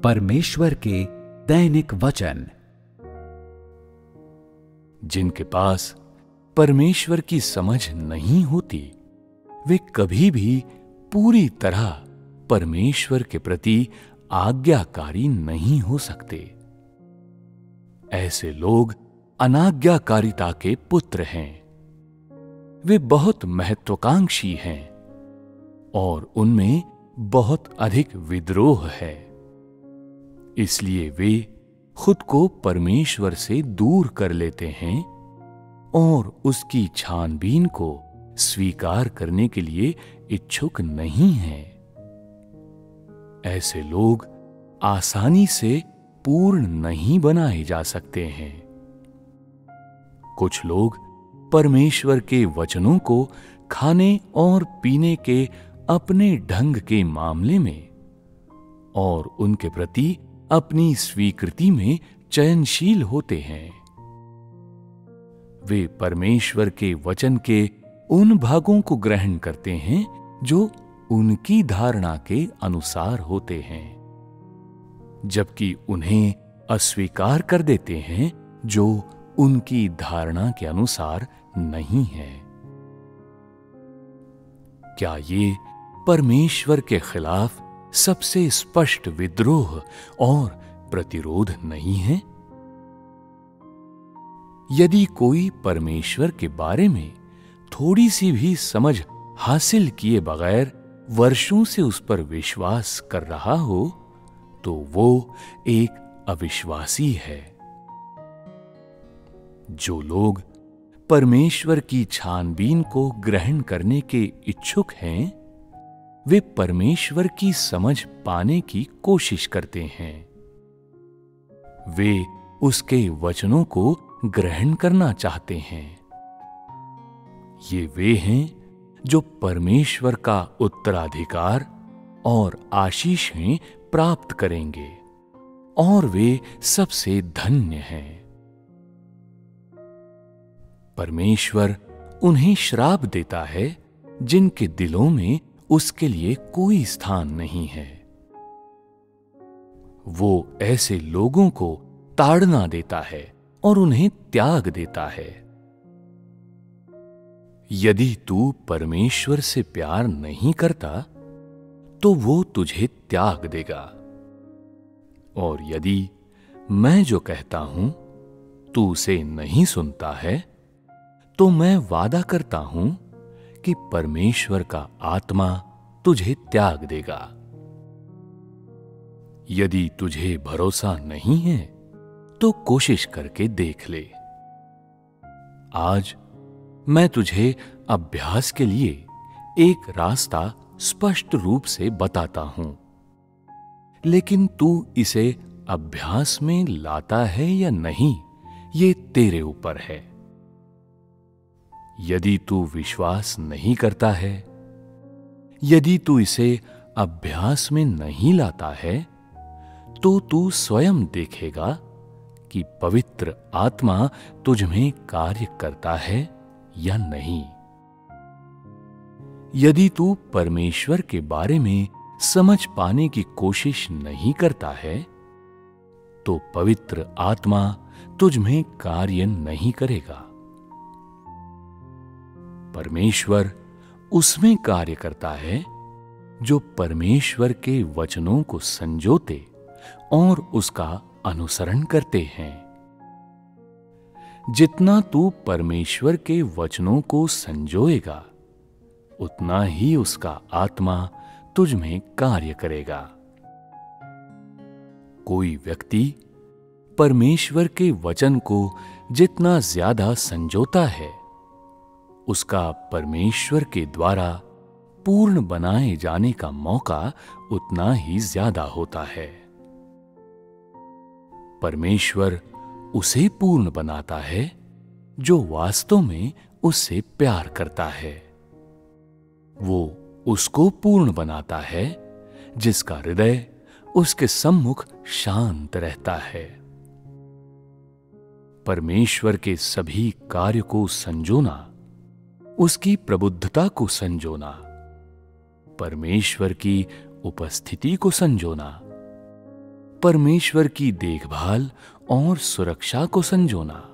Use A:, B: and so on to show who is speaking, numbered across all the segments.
A: परमेश्वर के दैनिक वचन।
B: जिनके पास परमेश्वर की समझ नहीं होती, वे कभी भी पूरी तरह परमेश्वर के प्रति आज्ञाकारी नहीं हो सकते। ऐसे लोग अनाज्ञाकारिता के पुत्र हैं। वे बहुत महत्वाकांक्षी हैं और उनमें बहुत अधिक विद्रोह है। इसलिए वे खुद को परमेश्वर से दूर कर लेते हैं और उसकी छानबीन को स्वीकार करने के लिए इच्छुक नहीं हैं। ऐसे लोग आसानी से पूर्ण नहीं बनाए जा सकते हैं। कुछ लोग परमेश्वर के वचनों को खाने और पीने के अपने ढंग के मामले में और उनके प्रति अपनी स्वीकृति में चयनशील होते हैं। वे परमेश्वर के वचन के उन भागों को ग्रहण करते हैं जो उनकी धारणा के अनुसार होते हैं, जबकि उन्हें अस्वीकार कर देते हैं जो उनकी धारणा के अनुसार नहीं है। क्या ये परमेश्वर के खिलाफ सबसे स्पष्ट विद्रोह और प्रतिरोध नहीं है? यदि कोई परमेश्वर के बारे में थोड़ी सी भी समझ हासिल किए बगैर वर्षों से उस पर विश्वास कर रहा हो, तो वो एक अविश्वासी है। जो लोग परमेश्वर की छानबीन को ग्रहण करने के इच्छुक हैं, वे परमेश्वर की समझ पाने की कोशिश करते हैं। वे उसके वचनों को ग्रहण करना चाहते हैं। ये वे हैं जो परमेश्वर का उत्तराधिकार और आशीषें प्राप्त करेंगे और वे सबसे धन्य हैं। परमेश्वर उन्हें श्राप देता है जिनके दिलों में उसके लिए कोई स्थान नहीं है। वो ऐसे लोगों को ताड़ना देता है और उन्हें त्याग देता है। यदि तू परमेश्वर से प्यार नहीं करता, तो वो तुझे त्याग देगा। और यदि मैं जो कहता हूं तू उसे नहीं सुनता है, तो मैं वादा करता हूं कि परमेश्वर का आत्मा तुझे त्याग देगा। यदि तुझे भरोसा नहीं है, तो कोशिश करके देख ले। आज मैं तुझे अभ्यास के लिए एक रास्ता स्पष्ट रूप से बताता हूं, लेकिन तू इसे अभ्यास में लाता है या नहीं, ये तेरे ऊपर है। यदि तू विश्वास नहीं करता है, यदि तू इसे अभ्यास में नहीं लाता है, तो तू स्वयं देखेगा कि पवित्र आत्मा तुझ में कार्य करता है या नहीं। यदि तू परमेश्वर के बारे में समझ पाने की कोशिश नहीं करता है, तो पवित्र आत्मा तुझ में कार्य नहीं करेगा। परमेश्वर उसमें कार्य करता है जो परमेश्वर के वचनों को संजोते और उसका अनुसरण करते हैं। जितना तू परमेश्वर के वचनों को संजोएगा, उतना ही उसका आत्मा तुझ में कार्य करेगा। कोई व्यक्ति परमेश्वर के वचन को जितना ज्यादा संजोता है, उसका परमेश्वर के द्वारा पूर्ण बनाए जाने का मौका उतना ही ज्यादा होता है। परमेश्वर उसे पूर्ण बनाता है जो वास्तव में उससे प्यार करता है। वो उसको पूर्ण बनाता है जिसका हृदय उसके सम्मुख शांत रहता है। परमेश्वर के सभी कार्य को संजोना, उसकी प्रबुद्धता को संजोना, परमेश्वर की उपस्थिति को संजोना, परमेश्वर की देखभाल और सुरक्षा को संजोना।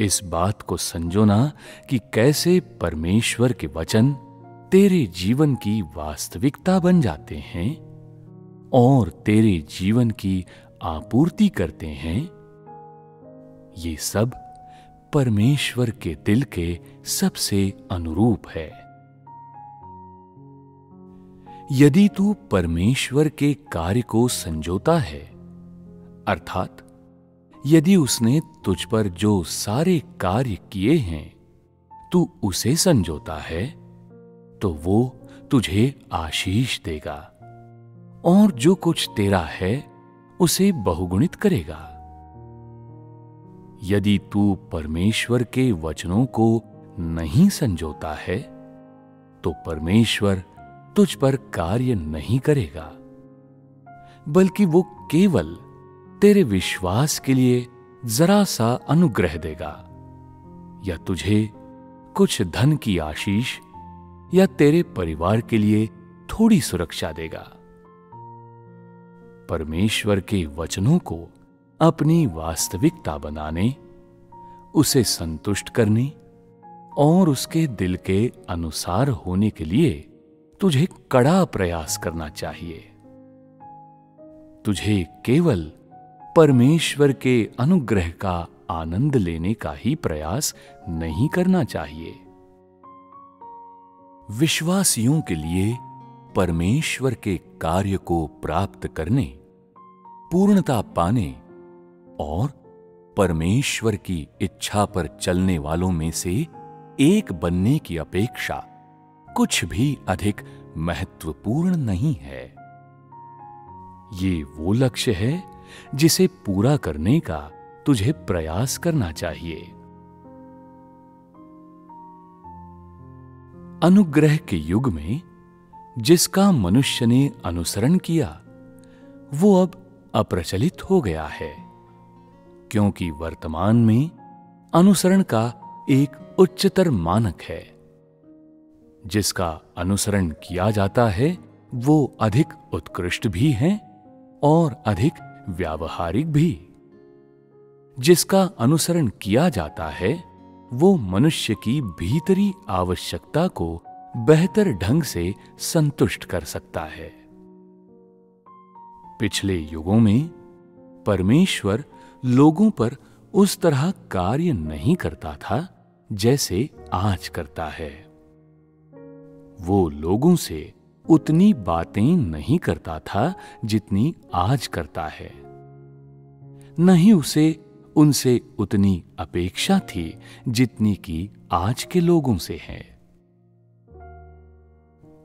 B: इस बात को संजोना कि कैसे परमेश्वर के वचन तेरे जीवन की वास्तविकता बन जाते हैं और तेरे जीवन की आपूर्ति करते हैं, ये सब परमेश्वर के दिल के सबसे अनुरूप है। यदि तू परमेश्वर के कार्य को संजोता है, अर्थात यदि उसने तुझ पर जो सारे कार्य किए हैं तू उसे संजोता है, तो वो तुझे आशीष देगा और जो कुछ तेरा है उसे बहुगुणित करेगा। यदि तू परमेश्वर के वचनों को नहीं संजोता है, तो परमेश्वर तुझ पर कार्य नहीं करेगा, बल्कि वो केवल तेरे विश्वास के लिए जरा सा अनुग्रह देगा या तुझे कुछ धन की आशीष या तेरे परिवार के लिए थोड़ी सुरक्षा देगा। परमेश्वर के वचनों को अपनी वास्तविकता बनाने, उसे संतुष्ट करने और उसके दिल के अनुसार होने के लिए तुझे कड़ा प्रयास करना चाहिए। तुझे केवल परमेश्वर के अनुग्रह का आनंद लेने का ही प्रयास नहीं करना चाहिए। विश्वासियों के लिए परमेश्वर के कार्य को प्राप्त करने, पूर्णता पाने और परमेश्वर की इच्छा पर चलने वालों में से एक बनने की अपेक्षा कुछ भी अधिक महत्वपूर्ण नहीं है। ये वो लक्ष्य है जिसे पूरा करने का तुझे प्रयास करना चाहिए। अनुग्रह के युग में जिसका मनुष्य ने अनुसरण किया, वो अब अप्रचलित हो गया है, क्योंकि वर्तमान में अनुसरण का एक उच्चतर मानक है। जिसका अनुसरण किया जाता है वो अधिक उत्कृष्ट भी है और अधिक व्यावहारिक भी। जिसका अनुसरण किया जाता है वो मनुष्य की भीतरी आवश्यकता को बेहतर ढंग से संतुष्ट कर सकता है। पिछले युगों में परमेश्वर लोगों पर उस तरह कार्य नहीं करता था जैसे आज करता है। वो लोगों से उतनी बातें नहीं करता था जितनी आज करता है। नहीं उसे उनसे उतनी अपेक्षा थी जितनी कि आज के लोगों से है।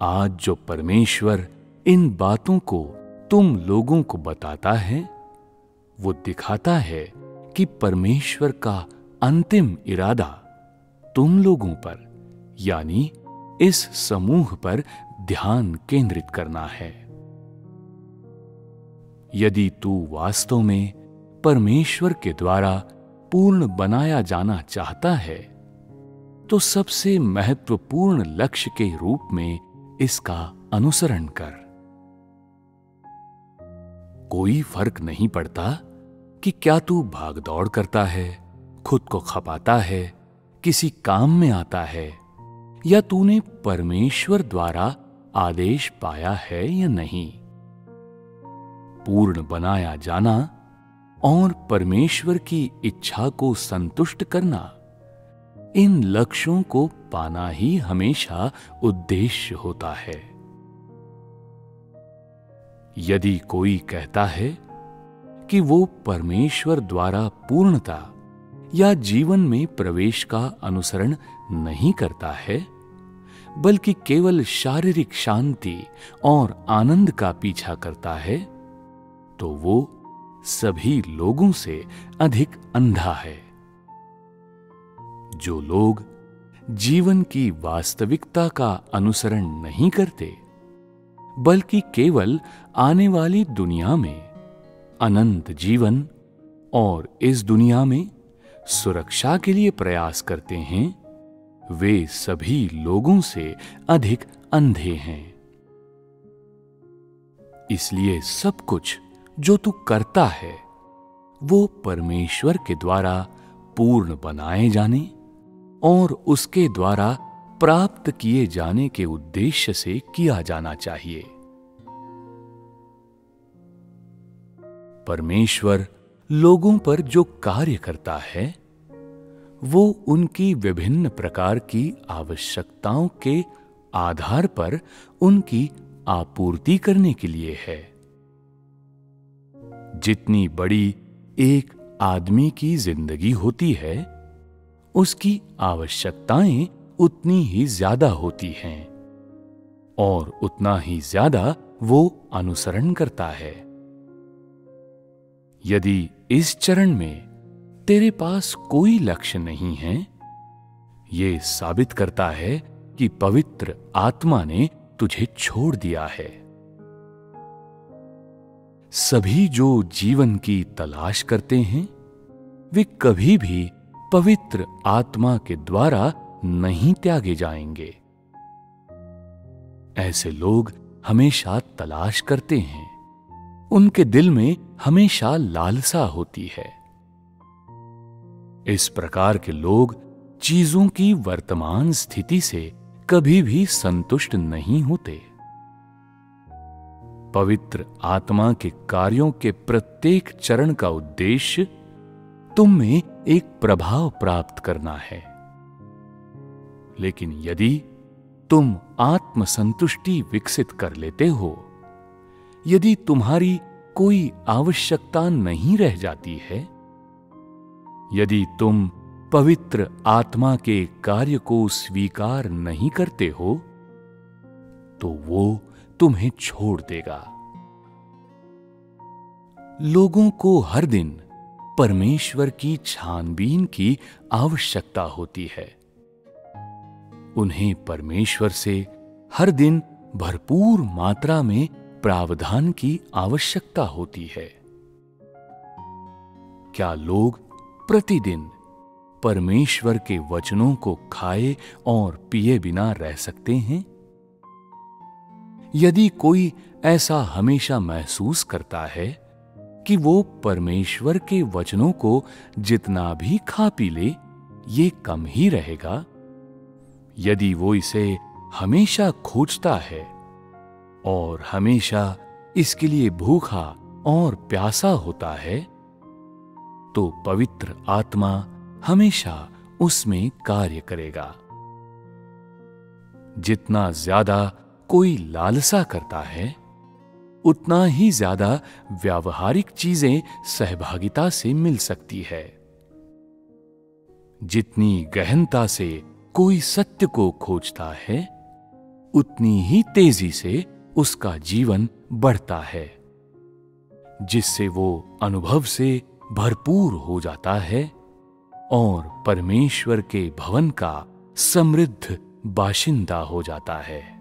B: आज जो परमेश्वर इन बातों को तुम लोगों को बताता है, वो दिखाता है कि परमेश्वर का अंतिम इरादा तुम लोगों पर, यानी इस समूह पर ध्यान केंद्रित करना है। यदि तू वास्तव में परमेश्वर के द्वारा पूर्ण बनाया जाना चाहता है, तो सबसे महत्वपूर्ण लक्ष्य के रूप में इसका अनुसरण कर। कोई फर्क नहीं पड़ता कि क्या तू भागदौड़ करता है, खुद को खपाता है, किसी काम में आता है, या तूने परमेश्वर द्वारा आदेश पाया है या नहीं। पूर्ण बनाया जाना और परमेश्वर की इच्छा को संतुष्ट करना, इन लक्ष्यों को पाना ही हमेशा उद्देश्य होता है। यदि कोई कहता है कि वो परमेश्वर द्वारा पूर्णता या जीवन में प्रवेश का अनुसरण नहीं करता है, बल्कि केवल शारीरिक शांति और आनंद का पीछा करता है, तो वो सभी लोगों से अधिक अंधा है। जो लोग जीवन की वास्तविकता का अनुसरण नहीं करते, बल्कि केवल आने वाली दुनिया में अनंत जीवन और इस दुनिया में सुरक्षा के लिए प्रयास करते हैं, वे सभी लोगों से अधिक अंधे हैं। इसलिए सब कुछ जो तू करता है वो परमेश्वर के द्वारा पूर्ण बनाए जाने और उसके द्वारा प्राप्त किए जाने के उद्देश्य से किया जाना चाहिए। परमेश्वर लोगों पर जो कार्य करता है वो उनकी विभिन्न प्रकार की आवश्यकताओं के आधार पर उनकी आपूर्ति करने के लिए है। जितनी बड़ी एक आदमी की जिंदगी होती है, उसकी आवश्यकताएं उतनी ही ज्यादा होती हैं और उतना ही ज्यादा वो अनुसरण करता है। यदि इस चरण में तेरे पास कोई लक्ष्य नहीं है, ये साबित करता है कि पवित्र आत्मा ने तुझे छोड़ दिया है। सभी जो जीवन की तलाश करते हैं, वे कभी भी पवित्र आत्मा के द्वारा नहीं त्यागे जाएंगे। ऐसे लोग हमेशा तलाश करते हैं, उनके दिल में हमेशा लालसा होती है। इस प्रकार के लोग चीजों की वर्तमान स्थिति से कभी भी संतुष्ट नहीं होते। पवित्र आत्मा के कार्यों के प्रत्येक चरण का उद्देश्य तुम में एक प्रभाव प्राप्त करना है। लेकिन यदि तुम आत्मसंतुष्टि विकसित कर लेते हो, यदि तुम्हारी कोई आवश्यकता नहीं रह जाती है, यदि तुम पवित्र आत्मा के कार्य को स्वीकार नहीं करते हो, तो वो तुम्हें छोड़ देगा। लोगों को हर दिन परमेश्वर की छानबीन की आवश्यकता होती है। उन्हें परमेश्वर से हर दिन भरपूर मात्रा में प्रावधान की आवश्यकता होती है। क्या लोग प्रतिदिन परमेश्वर के वचनों को खाए और पिए बिना रह सकते हैं? यदि कोई ऐसा हमेशा महसूस करता है कि वो परमेश्वर के वचनों को जितना भी खा पी ले, ये कम ही रहेगा, यदि वो इसे हमेशा खोजता है और हमेशा इसके लिए भूखा और प्यासा होता है, तो पवित्र आत्मा हमेशा उसमें कार्य करेगा। जितना ज्यादा कोई लालसा करता है, उतना ही ज्यादा व्यावहारिक चीजें सहभागिता से मिल सकती है। जितनी गहनता से कोई सत्य को खोजता है, उतनी ही तेजी से उसका जीवन बढ़ता है, जिससे वो अनुभव से भरपूर हो जाता है और परमेश्वर के भवन का समृद्ध बाशिंदा हो जाता है।